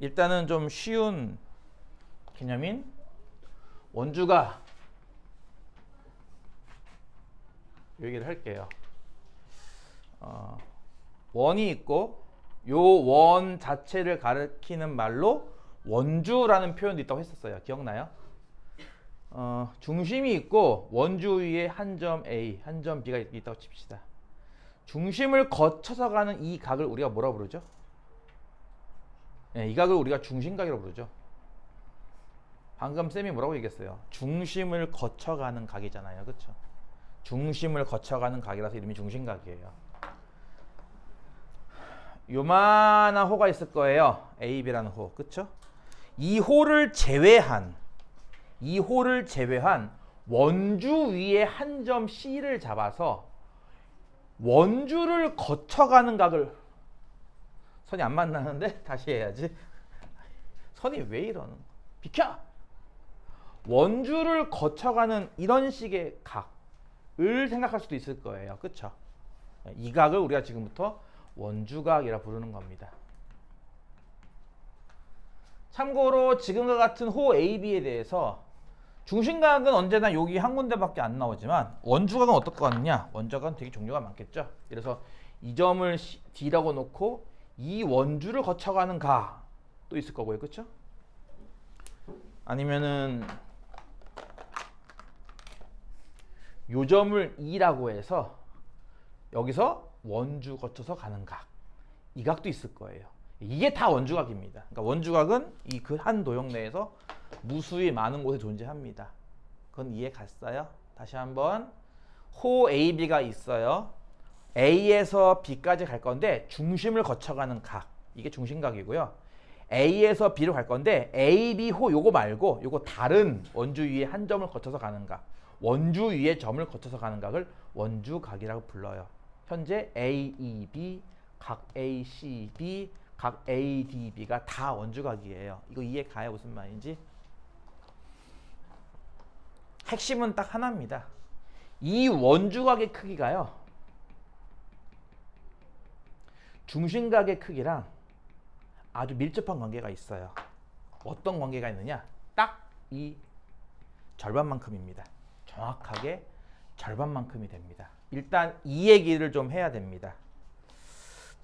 일단은 좀 쉬운 개념인 원주가 얘기를 할게요. 원이 있고 요 원 자체를 가리키는 말로 원주라는 표현도 있다고 했었어요. 기억나요? 중심이 있고 원주 위에 한 점 A, 한 점 B가 있다고 칩시다. 중심을 거쳐서 가는 이 각을 우리가 뭐라 부르죠? 네, 이 각을 우리가 중심각이라고 부르죠. 방금 쌤이 뭐라고 얘기했어요? 중심을 거쳐가는 각이잖아요. 그렇죠? 중심을 거쳐가는 각이라서 이름이 중심각이에요. 요만한 호가 있을 거예요. A, B라는 호. 그렇죠? 이 호를 제외한 원주 위에 한 점 C를 잡아서 원주를 거쳐가는 각을 선이 안 만나는데 다시 해야지. 선이 왜 이러는? 비켜! 원주를 거쳐가는 이런 식의 각을 생각할 수도 있을 거예요. 그쵸? 이 각을 우리가 지금부터 원주각이라 부르는 겁니다. 참고로 지금과 같은 호 AB에 대해서 중심각은 언제나 여기 한 군데밖에 안 나오지만 원주각은 어떨 것 같느냐? 원주각은 되게 종류가 많겠죠. 그래서 이 점을 D라고 놓고 이 원주를 거쳐가는 각도 있을 거고요. 그렇죠? 아니면은 요 점을 E라고 해서 여기서 원주 거쳐서 가는 각, 이 각도 있을 거예요. 이게 다 원주각입니다. 그러니까 원주각은 이 그 한 도형 내에서 무수히 많은 곳에 존재합니다. 그건 이해 갔어요? 다시 한번 호 AB가 있어요. A에서 B까지 갈 건데 중심을 거쳐가는 각, 이게 중심각이고요. A에서 B로 갈 건데 AB 호 요거 말고 요거 다른 원주 위에 한 점을 거쳐서 가는 각, 원주 위에 점을 거쳐서 가는 각을 원주각이라고 불러요. 현재 AEB, 각 ACB, 각 ADB가 다 원주각이에요. 이거 이해 가요? 무슨 말인지? 핵심은 딱 하나입니다. 이 원주각의 크기가요, 중심각의 크기랑 아주 밀접한 관계가 있어요. 어떤 관계가 있느냐? 딱 이 절반만큼입니다. 정확하게 절반만큼이 됩니다. 일단 이 얘기를 좀 해야 됩니다.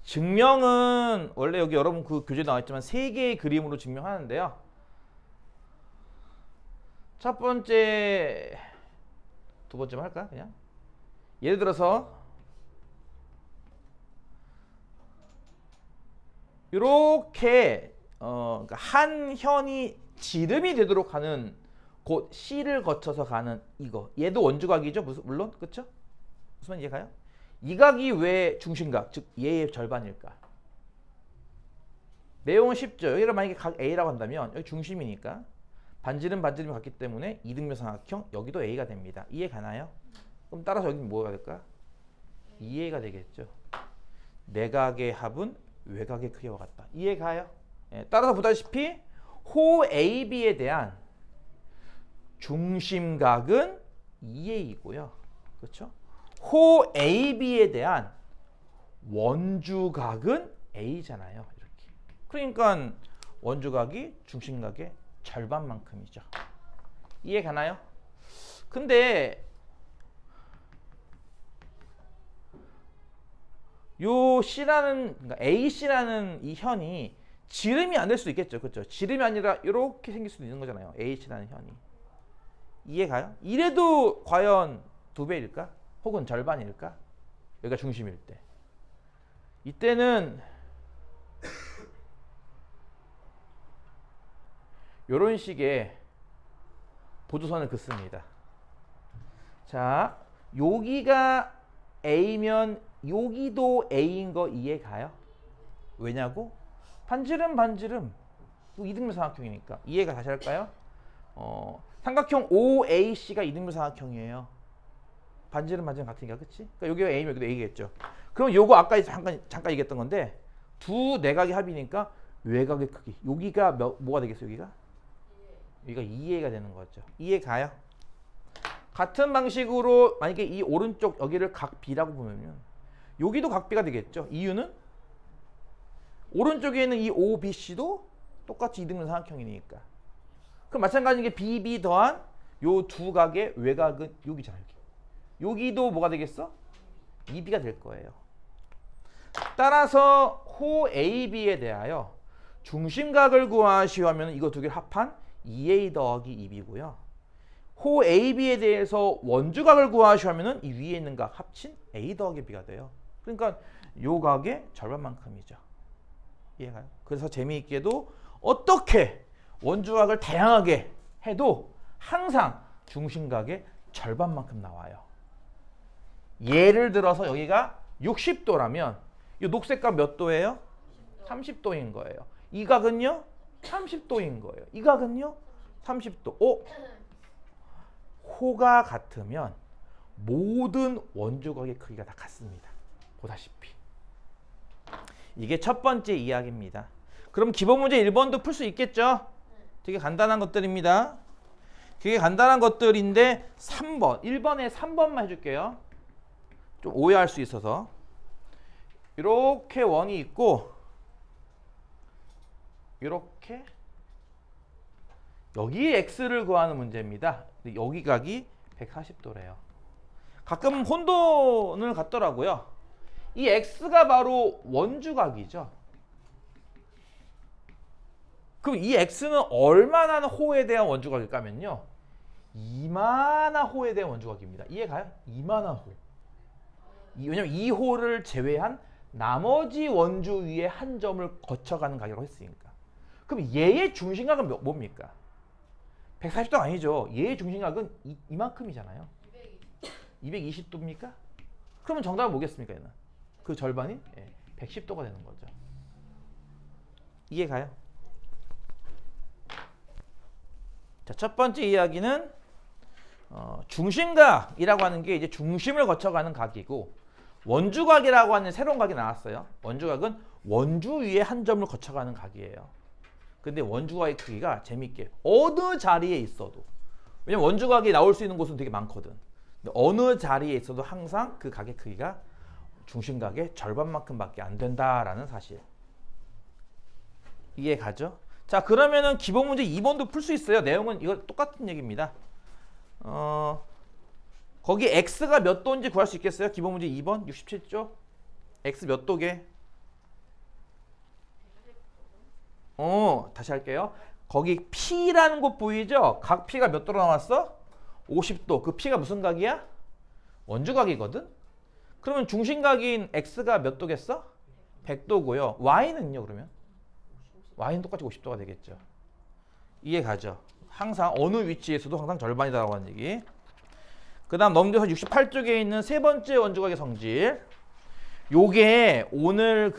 증명은 원래 여기 여러분 그 교재에 나와 있지만 3개의 그림으로 증명하는데요. 첫 번째, 두 번째만 할까? 그냥 예를 들어서 이렇게 한 현이 지름이 되도록 하는 곳 C를 거쳐서 가는 이거, 얘도 원주각이죠. 물론 그렇죠? 무슨 말인지 이해가요? 이 각이 왜 중심각, 즉 얘의 절반일까? 내용은 쉽죠. 여기를 만약에 각 A라고 한다면 여기 중심이니까 반지름 같기 때문에 이등변 삼각형, 여기도 A가 됩니다. 이해 가나요? 그럼 따라서 여기는 뭐가 될까? 2A가 되겠죠. 내각의 합은 외곽의 크기와 같다. 이해 가요? 예, 따라서 보다시피 호 AB에 대한 중심각은 2A이고요. 그렇죠? 호 AB에 대한 원주각은 A잖아요. 이렇게. 그러니까 원주각이 중심각의 절반만큼이죠. 이해 가나요? 근데 요 C라는, 그러니까 AC라는 이 현이 지름이 안 될 수도 있겠죠. 그렇죠? 지름이 아니라 이렇게 생길 수도 있는 거잖아요. AC라는 현이. 이해 가요? 이래도 과연 2배일까? 혹은 절반일까? 여기가 중심일 때. 이때는 이런 식의 보조선을 긋습니다. 자, 여기가 A면 여기도 A인 거 이해 가요? 왜냐고? 반지름 이등변 삼각형이니까. 이해가 다시 할까요? 삼각형 OAC가 이등변 삼각형이에요. 반지름 같으니까, 그치? 그러니까 여기가 A면 여기도 A겠죠. 그럼 요거 아까 잠깐 얘기했던 건데 두 내각의 합이니까 외곽의 크기, 여기가 뭐가 되겠어요? 여기가 2A가 되는 거죠. 이해 가요? 같은 방식으로 만약에 이 오른쪽 여기를 각 B라고 보면 여기도 각 B가 되겠죠. 이유는 오른쪽에 있는 이 OBC도 똑같이 이등분 삼각형이니까. 그럼 마찬가지인 게 BB 더한 요 두 각의 외곽은 여기잖아요. 여기도 뭐가 되겠어? EB가 될 거예요. 따라서 호 AB에 대하여 중심각을 구하시오하면 이거 두 개를 합한 2A 더하기 2B고요. 호 AB에 대해서 원주각을 구하시오하면 이 위에 있는 각 합친 A 더하기 B가 돼요. 그러니까 요 각의 절반만큼이죠. 이해가요? 그래서 재미있게도 어떻게 원주각을 다양하게 해도 항상 중심각의 절반만큼 나와요. 예를 들어서 여기가 60도라면 이 녹색각 몇 도예요? 30도인 거예요. 이 각은요? 30도인 거예요. 이 각은요? 30도. 호가 같으면 모든 원주각의 크기가 다 같습니다. 보다시피. 이게 첫 번째 이야기입니다. 그럼 기본 문제 1번도 풀 수 있겠죠? 되게 간단한 것들입니다. 되게 간단한 것들인데 3번, 1번에 3번만 해줄게요. 좀 오해할 수 있어서. 이렇게 원이 있고 이렇게 여기 x를 구하는 문제입니다. 여기 각이 140도래요. 가끔 혼돈을 갖더라고요. 이 x가 바로 원주각이죠. 그럼 이 x는 얼마나 호에 대한 원주각일까면요. 이만한 호에 대한 원주각입니다. 이해가요? 이만한 호. 왜냐면 이 호를 제외한 나머지 원주 위에 한 점을 거쳐가는 각이라고 했으니까. 그럼 얘의 중심각은 뭡니까? 140도가 아니죠. 얘의 중심각은 이만큼이잖아요. 220도입니까? 그러면 정답은 뭐겠습니까? 얘는? 그 절반이 110도가 되는 거죠. 이해가요? 자, 첫 번째 이야기는 중심각이라고 하는 게 이제 중심을 거쳐가는 각이고 원주각이라고 하는 새로운 각이 나왔어요. 원주각은 원주 위에 한 점을 거쳐가는 각이에요. 근데 원주각의 크기가 재밌게 어느 자리에 있어도, 왜냐면 원주각이 나올 수 있는 곳은 되게 많거든. 근데 어느 자리에 있어도 항상 그 각의 크기가 중심각의 절반만큼밖에 안 된다라는 사실. 이해 가죠? 자, 그러면은 기본 문제 2번도 풀 수 있어요. 내용은 이거 똑같은 얘기입니다. 거기 x가 몇 도인지 구할 수 있겠어요? 기본 문제 2번 67조. x 몇 도게? 다시 할게요. 거기 P라는 곳 보이죠? 각 P가 몇 도로 나왔어? 50도. 그 P가 무슨 각이야? 원주각이거든? 그러면 중심각인 X가 몇 도겠어? 100도고요. Y는요, 그러면? Y는 똑같이 50도가 되겠죠. 이해 가죠? 항상 어느 위치에서도 항상 절반이다라고 하는 얘기. 그 다음 넘겨서 68쪽에 있는 세 번째 원주각의 성질. 요게 오늘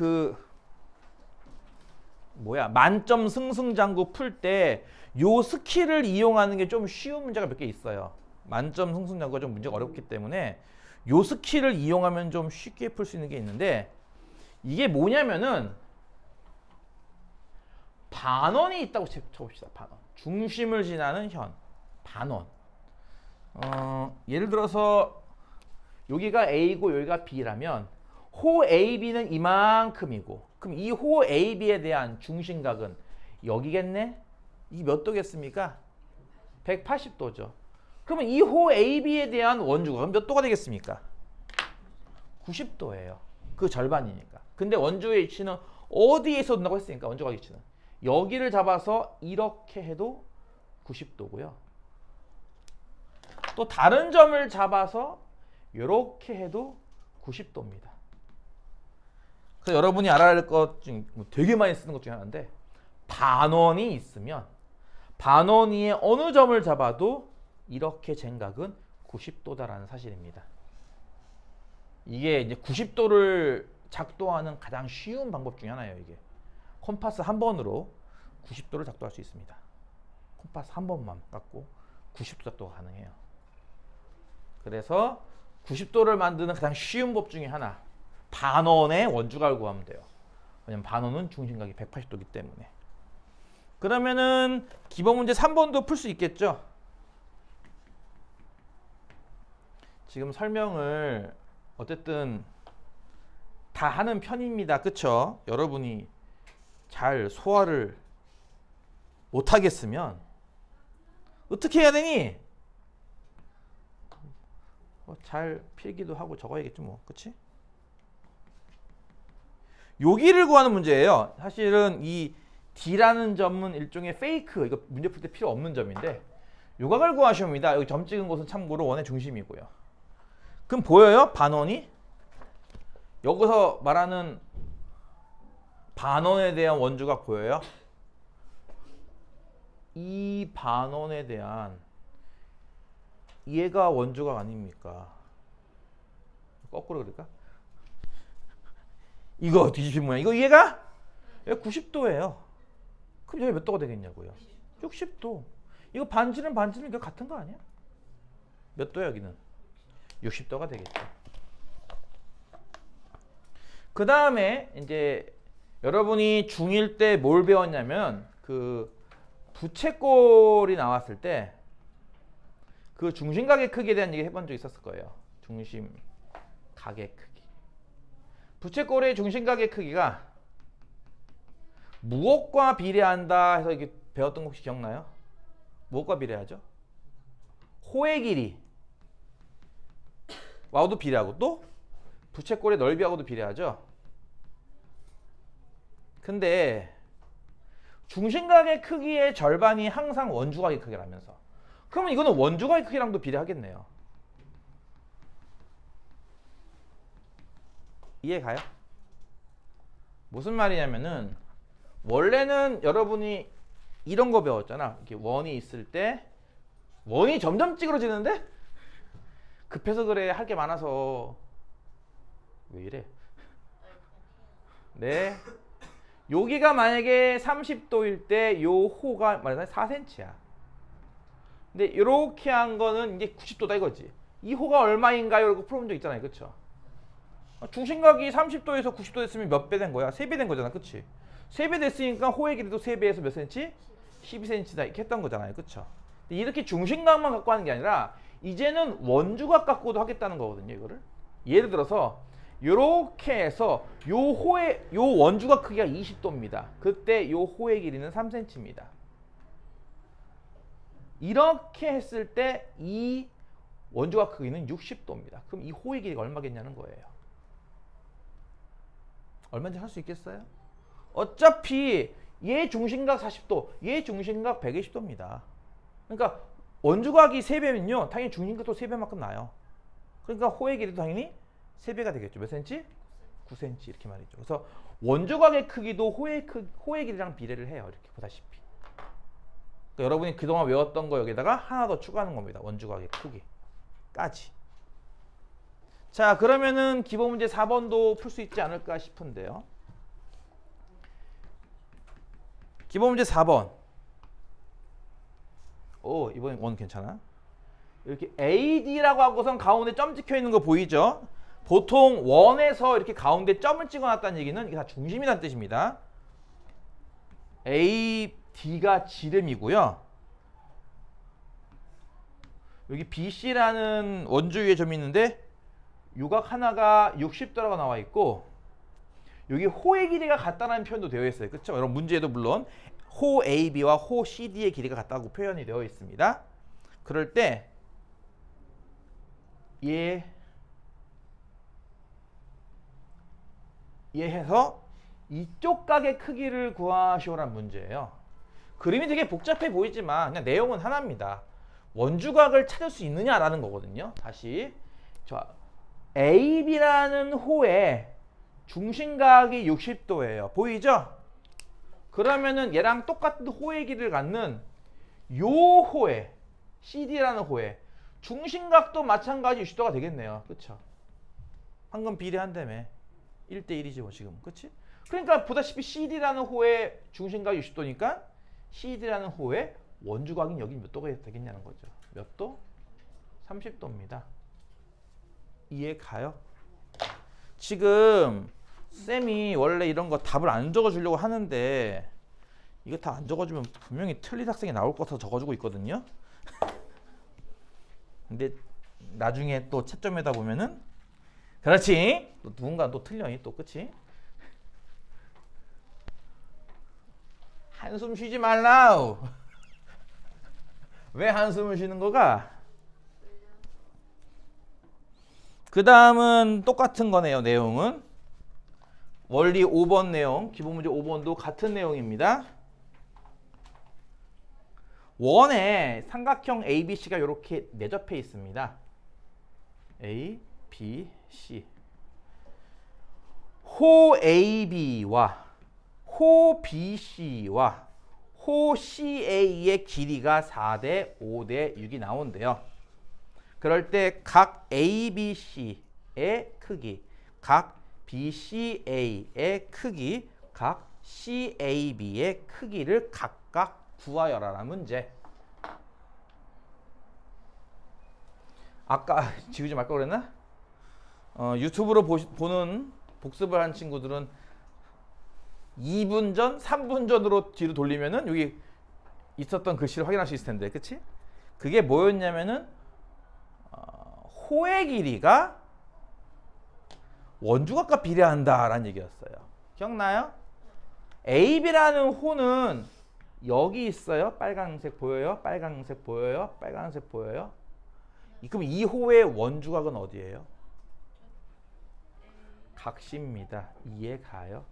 만점 승승장구 풀 때 요 스킬을 이용하는 게 좀 쉬운 문제가 몇 개 있어요. 만점 승승장구가 좀 문제가 어렵기 때문에 요 스킬을 이용하면 좀 쉽게 풀 수 있는 게 있는데, 이게 뭐냐면은 반원이 있다고 쳐봅시다. 반원. 중심을 지나는 현. 반원. 예를 들어서 여기가 A고 여기가 B라면 호 AB는 이만큼이고, 그럼 이 호 AB에 대한 중심각은 여기겠네? 이게 몇 도겠습니까? 180도죠. 그러면 이 호 AB에 대한 원주각은 몇 도가 되겠습니까? 90도예요. 그 절반이니까. 근데 원주의 위치는 어디에 있어도 했으니까 원주각 위치는 여기를 잡아서 이렇게 해도 90도고요. 또 다른 점을 잡아서 이렇게 해도 90도입니다. 그래서 여러분이 알아야 할 것 중에 되게 많이 쓰는 것 중에 하나인데, 반원이 있으면 반원 위에 어느 점을 잡아도 이렇게 쟁각은 90도다라는 사실입니다. 이게 이제 90도를 작도하는 가장 쉬운 방법 중에 하나예요. 이게 콤파스 한 번으로 90도를 작도할 수 있습니다. 콤파스 한 번만 갖고 90도 작도가 가능해요. 그래서 90도를 만드는 가장 쉬운 법 중에 하나, 반원의 원주각을 구하면 돼요. 왜냐면 반원은 중심각이 180도이기 때문에. 그러면은 기본 문제 3번도 풀 수 있겠죠? 지금 설명을 어쨌든 다 하는 편입니다. 그쵸? 여러분이 잘 소화를 못하겠으면 어떻게 해야 되니? 잘 필기도 하고 적어야겠지 뭐. 그치? 여기를 구하는 문제예요. 사실은 이 D라는 점은 일종의 페이크, 이거 문제 풀 때 필요 없는 점인데 요각을 구하시옵니다. 여기 점 찍은 곳은 참고로 원의 중심이고요. 그럼 보여요? 반원이? 여기서 말하는 반원에 대한 원주각 보여요? 이 반원에 대한 얘가 원주각 아닙니까? 거꾸로 그럴까? 이거 뒤집힌 모양. 이거 얘가 90도예요. 그럼 여기 몇 도가 되겠냐고요? 60도. 이거 반지름 이거 같은 거 아니야? 몇 도야 여기는? 60도가 되겠죠. 그 다음에 이제 여러분이 중1 때 뭘 배웠냐면 그 부채꼴이 나왔을 때 그 중심각의 크기에 대한 얘기 해본 적 있었을 거예요. 중심각의 크기. 부채꼴의 중심각의 크기가 무엇과 비례한다 해서 이게 배웠던 거 혹시 기억나요? 무엇과 비례하죠? 호의 길이 와도 비례하고 또 부채꼴의 넓이하고도 비례하죠. 근데 중심각의 크기의 절반이 항상 원주각의 크기라면서 그러면 이거는 원주각의 크기랑도 비례하겠네요. 이해 가요? 무슨 말이냐면은 원래는 여러분이 이런 거 배웠잖아. 이렇게 원이 있을 때 원이 점점 찌그러지는데 급해서 그래. 할 게 많아서. 왜 이래? 네. 여기가 만약에 30도일 때 요 호가 말하자면 4cm야. 근데 이렇게 한 거는 이제 90도다 이거지. 이 호가 얼마인가요? 이러고 풀어본 적 있잖아요. 그쵸? 중심각이 30도에서 90도 됐으면 몇 배 된 거야? 3배 된 거잖아. 그치? 3배 됐으니까 호의 길이도 3배에서 몇 cm? 12cm다 이렇게 했던 거잖아요. 그쵸? 이렇게 중심각만 갖고 하는 게 아니라 이제는 원주각 갖고도 하겠다는 거거든요. 이거를. 예를 들어서 요렇게 해서 요 원주각 크기가 20도입니다. 그때 요 호의 길이는 3cm입니다. 이렇게 했을 때 이 원주각 크기는 60도입니다. 그럼 이 호의 길이가 얼마겠냐는 거예요. 얼마인지 할 수 있겠어요? 어차피 얘 중심각 40도, 얘 중심각 120도입니다. 그러니까 원주각이 3배면요. 당연히 중심각도 3배만큼 나요. 그러니까 호의 길이도 당연히 3배가 되겠죠. 몇 cm? 9cm 이렇게 말이죠. 그래서 원주각의 크기도 호의 길이랑 비례를 해요. 이렇게 보다시피. 그러니까 여러분이 그동안 외웠던 거 여기다가 하나 더 추가하는 겁니다. 원주각의 크기까지. 자, 그러면은 기본 문제 4번도 풀 수 있지 않을까 싶은데요. 기본 문제 4번. 오, 이번 원 괜찮아. 이렇게 AD라고 하고선 가운데 점 찍혀 있는 거 보이죠? 보통 원에서 이렇게 가운데 점을 찍어놨다는 얘기는 이게 다 중심이라는 뜻입니다. AD가 지름이고요. 여기 BC라는 원주 위에 점이 있는데 요각 하나가 60도라고 나와 있고 여기 호의 길이가 같다는 표현도 되어 있어요. 그렇죠? 여러분 문제에도 물론 호 AB와 호 CD의 길이가 같다고 표현이 되어 있습니다. 그럴 때 얘 해서 이쪽 각의 크기를 구하시오란 문제예요. 그림이 되게 복잡해 보이지만 그냥 내용은 하나입니다. 원주각을 찾을 수 있느냐라는 거거든요. 다시 AB라는 호의 중심각이 60도예요. 보이죠? 그러면은 얘랑 똑같은 호의 길이를 갖는 요 호의 CD라는 호의 중심각도 마찬가지 60도가 되겠네요. 그쵸? 방금 비례한다며 1대1이지 뭐 지금. 그치? 그러니까 보다시피 CD라는 호의 중심각이 60도니까 CD라는 호의 원주각인 여기 몇 도가 되겠냐는 거죠. 몇 도? 30도입니다. 이해 가요? 지금 쌤이 원래 이런 거 답을 안 적어주려고 하는데 이거 다 안 적어주면 분명히 틀린 학생이 나올 것 같아서 적어주고 있거든요. 근데 나중에 또 채점에다 보면은 그렇지 또 누군가 또 틀려니 또 그치? 한숨 쉬지 말라. 왜 한숨을 쉬는 거가? 그 다음은 똑같은 거네요. 내용은 원리 5번 내용, 기본 문제 5번도 같은 내용입니다. 원에 삼각형 ABC가 이렇게 내접해 있습니다. A, B, C. 호 AB와 호 BC와 호 CA의 길이가 4대 5대 6이 나온대요. 그럴 때 각 ABC의 크기, 각 BCA의 크기, 각 CAB의 크기를 각각 구하여라라는 문제. 아까 지우지 말걸 그랬나? 유튜브로 보는 복습을 한 친구들은 2분 전, 3분 전으로 뒤로 돌리면은 여기 있었던 글씨를 확인할 수 있을 텐데, 그치? 그게 뭐였냐면은 호의 길이가 원주각과 비례한다라는 얘기였어요. 기억나요? AB라는 호는 여기 있어요. 빨간색 보여요? 빨간색 보여요? 빨간색 보여요? 그럼 이 호의 원주각은 어디예요? 각시입니다. 이해 가요?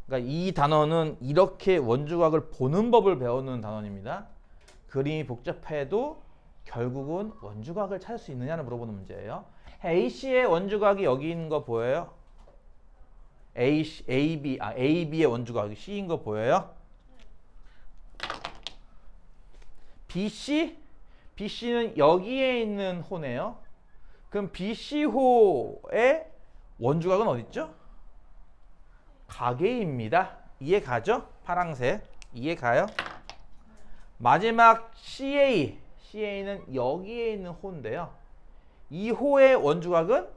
그러니까 이 단어는 이렇게 원주각을 보는 법을 배우는 단어입니다. 그림이 복잡해도 결국은 원주각을 찾을 수 있느냐를 물어보는 문제예요. AC의 원주각이 여기 있는 거 보여요? AB의 원주각이 C인 거 보여요? BC는 여기에 있는 호네요. 그럼 BC호의 원주각은 어디 있죠? 가게입니다. 이해 가죠? 파랑색. 이해 가요? 마지막 CA는 여기에 있는 호인데요. 이 호의 원주각은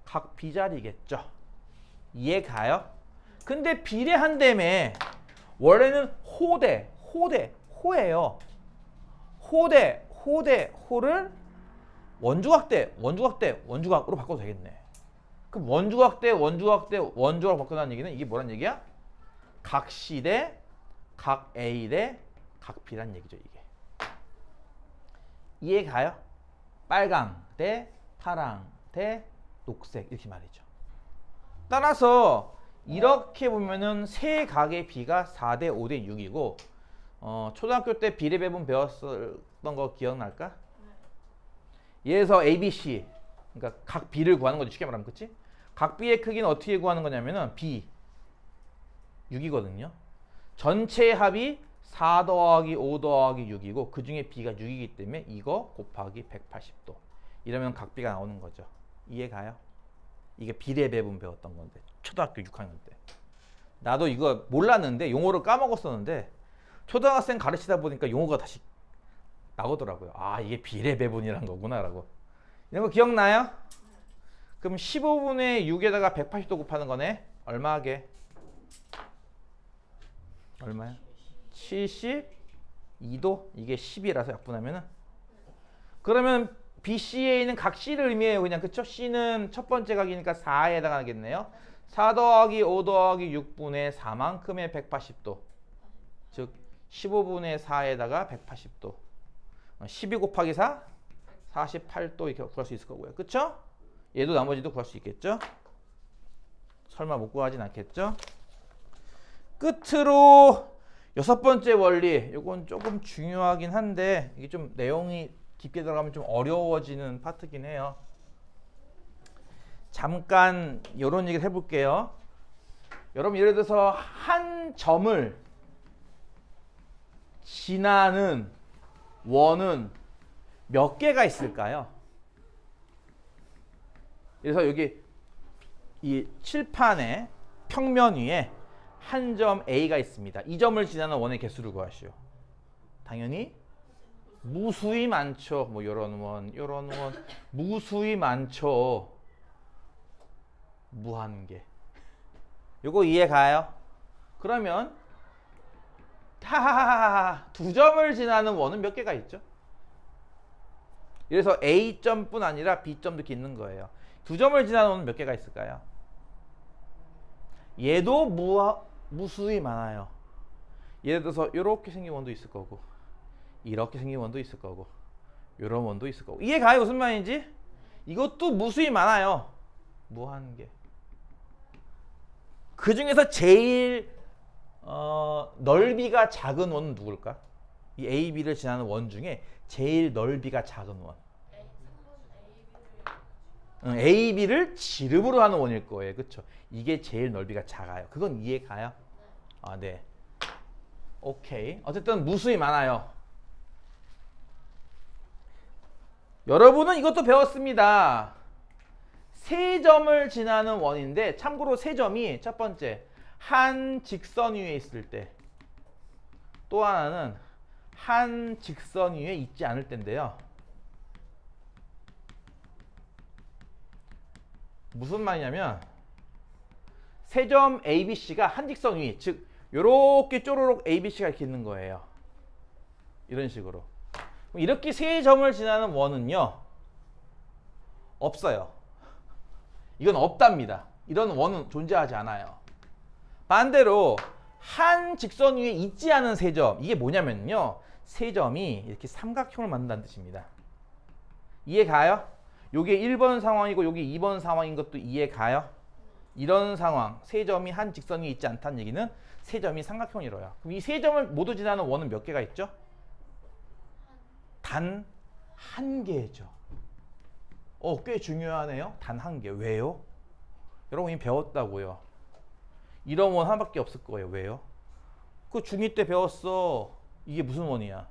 각 B자리겠죠. 이해 가요? 근데 비례한다며. 원래는 호예요. 호를 원주각으로 바꿔도 되겠네. 그럼 원주각 대 원주각 바꾼다는 얘기는 이게 뭐란 얘기야? 각 C 대 각 A 대 각 B란 얘기죠, 이게. 이해 가요? 빨강 대 파랑 대 녹색 이렇게 말이죠. 따라서 이렇게 보면은 세 각의 B가 4대 5대 6이고 초등학교 때 비례배분 배웠던 거 기억날까? 얘에서 ABC 그러니까 각 B를 구하는 거지, 쉽게 말하면. 그치? 각 B의 크기는 어떻게 구하는 거냐면은 B 6이거든요. 전체 합이 4 더하기 5 더하기 6이고 그 중에 B가 6이기 때문에 이거 곱하기 180도. 이러면 각 B가 나오는 거죠. 이해 가요? 이게 비례배분 배웠던 건데 초등학교 6학년 때. 나도 이거 몰랐는데 용어를 까먹었었는데 초등학생 가르치다 보니까 용어가 다시 나오더라고요. 아, 이게 비례배분이란 거구나 라고. 이런 거 기억나요? 그럼 15분의 6에다가 180도 곱하는 거네. 얼마 하게? 얼마야? 72도? 이게 10이라서 약분하면은. 그러면 BCA는 각 C를 의미해요. 그냥, 그쵸? C는 첫 번째 각이니까 4에다가 하겠네요. 4 더하기 5 더하기 6분의 4만큼의 180도. 즉 15분의 4에다가 180도. 12 곱하기 4? 48도 이렇게 구할 수 있을 거고요. 그쵸? 얘도 나머지도 구할 수 있겠죠? 설마 못 구하진 않겠죠? 끝으로 6번째 원리. 이건 조금 중요하긴 한데 이게 좀 내용이 깊게 들어가면 좀 어려워지는 파트긴 해요. 잠깐 이런 얘기를 해볼게요. 여러분 예를 들어서 한 점을 지나는 원은 몇 개가 있을까요? 그래서 여기 이 칠판의 평면 위에 한 점 A가 있습니다. 이 점을 지나는 원의 개수를 구하시오. 당연히 무수히 많죠. 뭐 요런 원, 무수히 많죠. 무한개. 요거 이해 가요? 그러면 두 점을 지나는 원은 몇 개가 있죠? 그래서 A점뿐 아니라 B점도 이렇게 있는 거예요. 두 점을 지나는 원은 몇 개가 있을까요? 얘도 무수히 많아요. 예를 들어서 이렇게 생긴 원도 있을 거고, 이렇게 생긴 원도 있을 거고, 이런 원도 있을 거고. 이해가요? 무슨 말인지? 이것도 무수히 많아요. 무한개. 그 중에서 제일 넓이가 작은 원은 누굴까? 이 A, B를 지나는 원 중에 제일 넓이가 작은 원. A, B를 지름으로 하는 원일 거예요. 그렇죠? 이게 제일 넓이가 작아요. 그건 이해가요? 아, 네. 오케이. 어쨌든 무수히 많아요. 여러분은 이것도 배웠습니다. 세 점을 지나는 원인데, 참고로 세 점이 첫 번째 한 직선 위에 있을 때, 또 하나는 한 직선 위에 있지 않을 때인데요. 무슨 말이냐면 세 점 ABC가 한 직선 위, 즉 요렇게 쪼로록 ABC가 이렇게 있는 거예요. 이런 식으로. 이렇게 세 점을 지나는 원은요, 없어요. 이건 없답니다. 이런 원은 존재하지 않아요. 반대로 한 직선 위에 있지 않은 세 점, 이게 뭐냐면요, 세 점이 이렇게 삼각형을 만든다는 뜻입니다. 이해가요? 요게 1번 상황이고 요게 2번 상황인 것도 이해가요? 이런 상황, 세 점이 한 직선 위에 있지 않다는 얘기는 세 점이 삼각형을 이뤄요. 그럼 이 세 점을 모두 지나는 원은 몇 개가 있죠? 단 한 개죠. 꽤 중요하네요. 단 한 개. 왜요? 여러분 이미 배웠다고요. 이런 원 하나밖에 없을 거예요. 왜요? 그 중2 때 배웠어. 이게 무슨 원이야?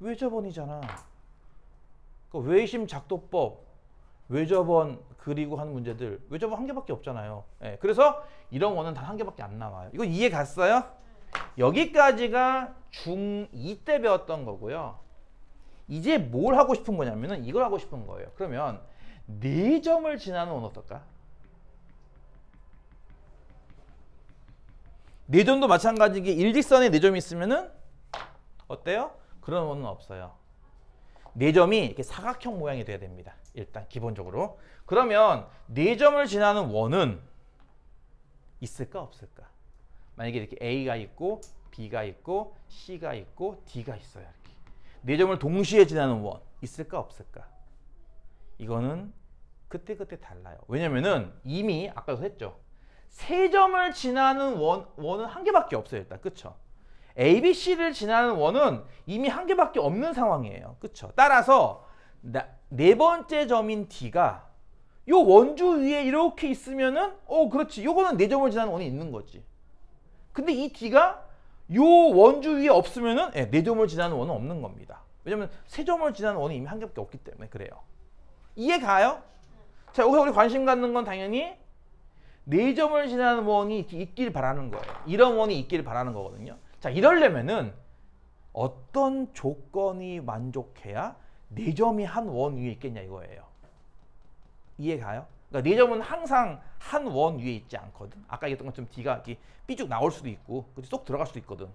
외접원이잖아. 그 외심 작도법, 외접원 그리고 하는 문제들, 외접원 한 개밖에 없잖아요. 네, 그래서 이런 원은 단 한 개밖에 안 나와요. 이거 이해 갔어요? 여기까지가 중2 때 배웠던 거고요. 이제 뭘 하고 싶은 거냐면은 이걸 하고 싶은 거예요. 그러면 네 점을 지나는 원은 어떨까? 네 점도 마찬가지게 일직선에 네 점이 있으면은 어때요? 그런 원은 없어요. 네 점이 이렇게 사각형 모양이 돼야 됩니다. 일단 기본적으로. 그러면 네 점을 지나는 원은 있을까 없을까? 만약에 이렇게 A가 있고 B가 있고 C가 있고 D가 있어요. 이렇게. 네 점을 동시에 지나는 원 있을까 없을까? 이거는 그때그때 달라요. 왜냐면은 이미 아까도 했죠. 세 점을 지나는 원은 한 개밖에 없어요. 일단 그쵸? A, B, C를 지나는 원은 이미 한 개밖에 없는 상황이에요. 그쵸? 따라서 네 번째 점인 D가 요 원주 위에 이렇게 있으면은 그렇지. 요거는 네 점을 지나는 원이 있는 거지. 근데 이 D가 요 원주 위에 없으면은 네 점을 지나는 원은 없는 겁니다. 왜냐면 세 점을 지나는 원이 이미 한 개밖에 없기 때문에 그래요. 이해가요? 자, 여기서 우리 관심 갖는 건 당연히 네 점을 지나는 원이 있길 바라는 거예요. 이런 원이 있길 바라는 거거든요. 자, 이러려면은 어떤 조건이 만족해야 네 점이 한 원 위에 있겠냐 이거예요. 이해가요? 그러니까 네 점은 항상 한 원 위에 있지 않거든. 아까 얘기했던 것처럼 D가 이렇게 삐쭉 나올 수도 있고 쏙 들어갈 수도 있거든.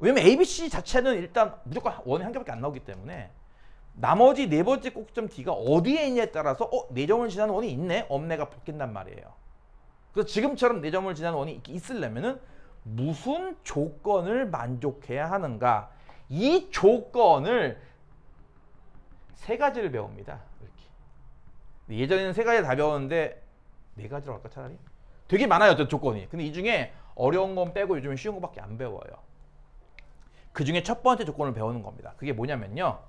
왜냐면 A, B, C 자체는 일단 무조건 원이 한 개밖에 안 나오기 때문에 나머지 네 번째 꼭지점 D가 어디에 있냐에 따라서 네 점을 지나는 원이 있네, 없네가 바뀐단 말이에요. 그래서 지금처럼 네 점을 지나는 원이 있으려면은 무슨 조건을 만족해야 하는가? 이 조건을 세 가지를 배웁니다. 이렇게. 예전에는 세 가지 다 배웠는데 네 가지로 할까 차라리? 되게 많아요, 조건이. 근데 이 중에 어려운 건 빼고 요즘은 쉬운 거밖에 안 배워요. 그 중에 첫 번째 조건을 배우는 겁니다. 그게 뭐냐면요.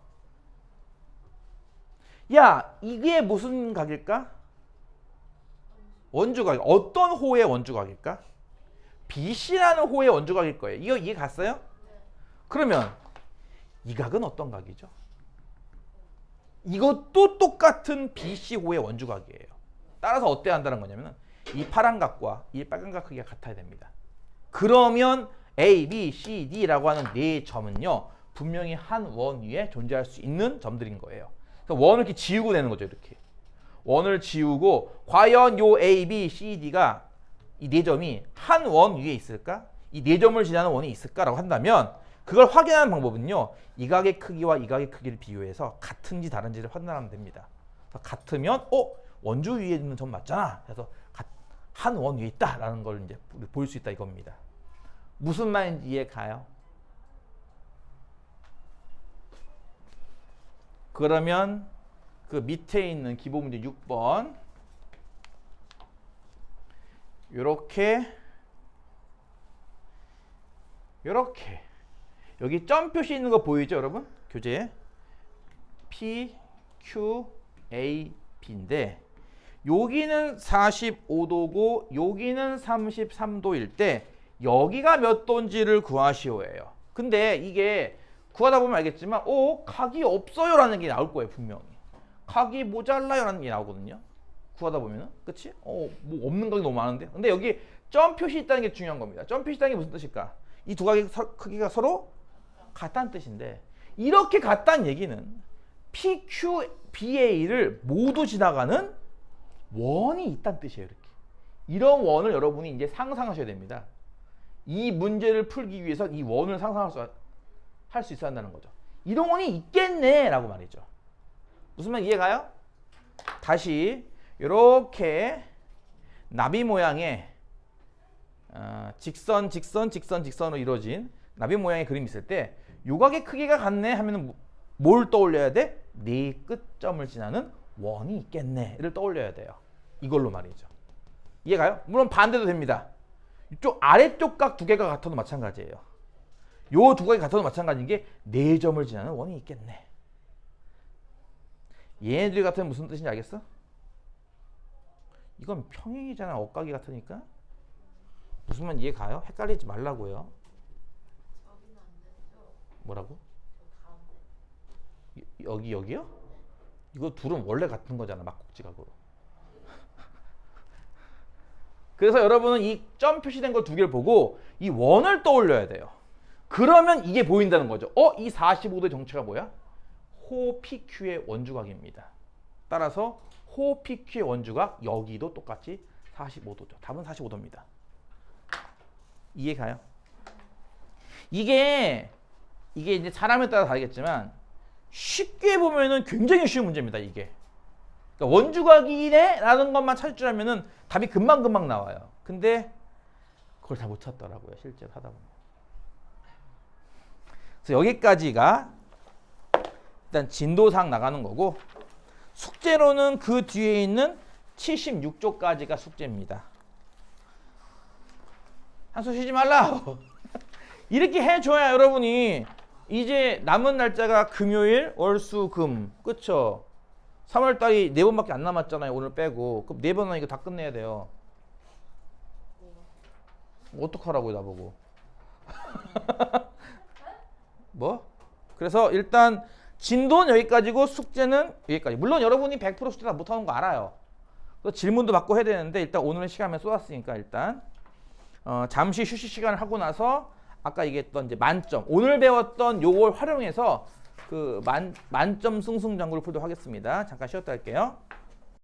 야, 이게 무슨 각일까? 원주각. 어떤 호의 원주각일까? BC라는 호의 원주각일 거예요. 이거 이해 갔어요? 그러면 이 각은 어떤 각이죠? 이것도 똑같은 BC호의 원주각이에요. 따라서 어때야 한다는 거냐면 이 파란 각과 이 빨간 각 크기가 같아야 됩니다. 그러면 A, B, C, D라고 하는 네 점은요, 분명히 한 원 위에 존재할 수 있는 점들인 거예요. 그래서 원을 이렇게 지우고 내는 거죠. 이렇게 원을 지우고 과연 요 A, B, C, D가 이 네 점이 한 원 위에 있을까? 이 네 점을 지나는 원이 있을까라고 한다면 그걸 확인하는 방법은요, 이 각의 크기와 이 각의 크기를 비교해서 같은지 다른지를 판단하면 됩니다. 그래서 같으면 원주 위에 있는 점 맞잖아. 그래서 한 원 위에 있다라는 걸 이제 볼 수 있다 이겁니다. 무슨 말인지 이해 가요? 그러면 그 밑에 있는 기본 문제 6번 요렇게 여기 점 표시 있는 거 보이죠, 여러분? 교재에 P, Q, A, B인데 여기는 45도고 여기는 33도일 때 여기가 몇 도인지를 구하시오예요. 근데 이게 구하다 보면 알겠지만 각이 없어요 라는 게 나올 거예요. 분명히 각이 모자라요 라는 게 나오거든요. 구하다 보면은 그치? 뭐 없는 각이 너무 많은데 근데 여기 점 표시 있다는 게 중요한 겁니다. 점 표시 있다는 게 무슨 뜻일까? 이 두 각의 크기가 서로 같다는 뜻인데 이렇게 같다는 얘기는 PQBA를 모두 지나가는 원이 있다는 뜻이에요. 이렇게 이런 원을 여러분이 이제 상상하셔야 됩니다. 이 문제를 풀기 위해서 이 원을 할 수 있어야 한다는 거죠. 이런 원이 있겠네 라고 말이죠. 무슨 말 이해가요? 다시 이렇게 나비 모양의 직선으로 이루어진 나비 모양의 그림이 있을 때 요각의 크기가 같네 하면 뭘 떠올려야 돼? 네 끝점을 지나는 원이 있겠네를 떠올려야 돼요. 이걸로 말이죠. 이해가요? 물론 반대도 됩니다. 이쪽 아래쪽 각 두 개가 같아도 마찬가지예요. 요 두 각이 같아도 마찬가지인 게 네 점을 지나는 원이 있겠네. 얘네들이 같으면 무슨 뜻인지 알겠어? 이건 평행이잖아. 억각이 같으니까. 무슨 말 이해가요? 헷갈리지 말라고요. 뭐라고? 여기요? 이거 둘은 원래 같은 거잖아. 막국지각으로. 그래서 여러분은 이 점 표시된 거 두 개를 보고 이 원을 떠올려야 돼요. 그러면 이게 보인다는 거죠. 이 45도의 정체가 뭐야? 호 PQ의 원주각입니다. 따라서 호 PQ의 원주각 여기도 똑같이 45도죠. 답은 45도입니다. 이해가요? 이게 이제 사람에 따라 다르겠지만 쉽게 보면은 굉장히 쉬운 문제입니다. 이게 그러니까 원주각이네 라는 것만 찾을 줄 알면은 답이 금방 나와요. 근데 그걸 다 못 찾더라고요. 실제로 하다 보면. 그래서 여기까지가 일단 진도상 나가는 거고 숙제로는 그 뒤에 있는 76조까지가 숙제입니다. 한숨 쉬지 말라. 이렇게 해줘야 여러분이 이제 남은 날짜가 금요일, 월, 수, 금. 그쵸? 3월달이 4번밖에 안 남았잖아요. 오늘 빼고. 그럼 4번은 이거 다 끝내야 돼요. 어떡하라고요, 나보고. 뭐? 그래서 일단 진도는 여기까지고 숙제는 여기까지. 물론 여러분이 100% 숙제 다 못하는 거 알아요. 그래서 질문도 받고 해야 되는데 일단 오늘은 시간에 쏟았으니까 일단 잠시 휴식 시간을 하고 나서 아까 얘기했던 이제 만점 오늘 배웠던 요걸 활용해서 그 만점 승승장구를 풀도록 하겠습니다. 잠깐 쉬었다 할게요.